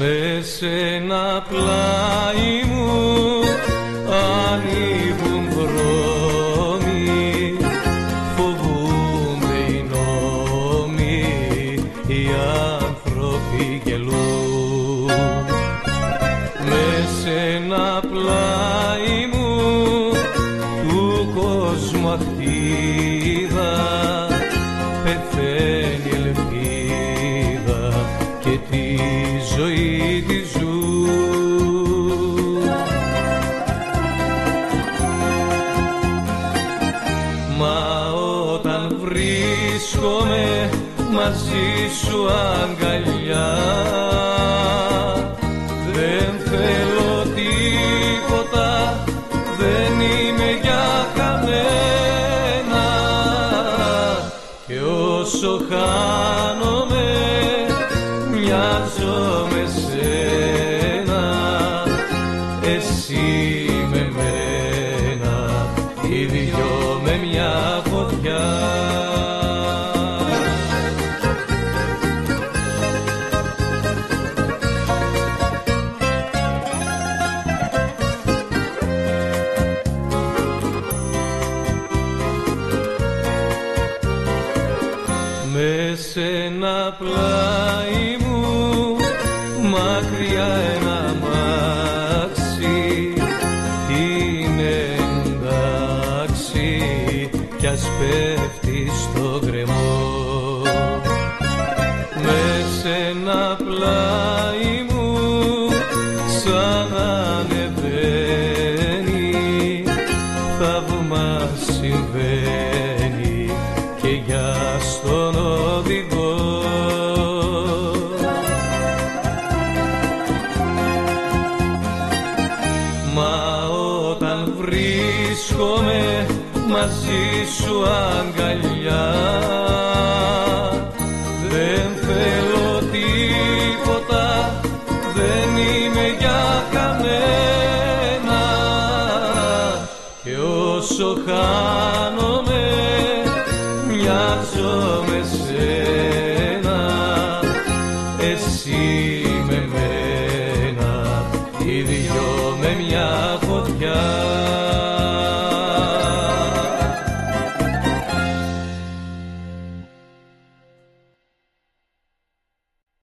Με σένα πλάι μου ανοίγουν δρόμοι, φοβούνται οι νόμοι, οι άνθρωποι γελούν. Με σένα πλάι μου του κόσμου αχτίδα, πεθαίνει η ελπίδα και τη ζωή τη ζουν. Μα όταν βρίσκομαι μαζί σου αγκαλιά, δεν θέλω τίποτα, δεν είμαι για κανένα, και όσο χάνομαι μοιάζω με σένα, εσύ με μένα, οι δυο με μια φωτιά. Με σένα πλάι μου μακριά ένα αμάξι, είναι εντάξει κι ας πέφτει στο γκρεμό. Με σένα πλάι μου ξανανεβαίνει, θαύμα συμβαίνει και για στον οδηγό. Μα όταν βρίσκομαι μαζί σου αγκαλιά, δεν θέλω τίποτα, δεν είμαι για κανένα, και όσο χάνομαι μοιάζω με σένα, εσύ με μένα, οι δυο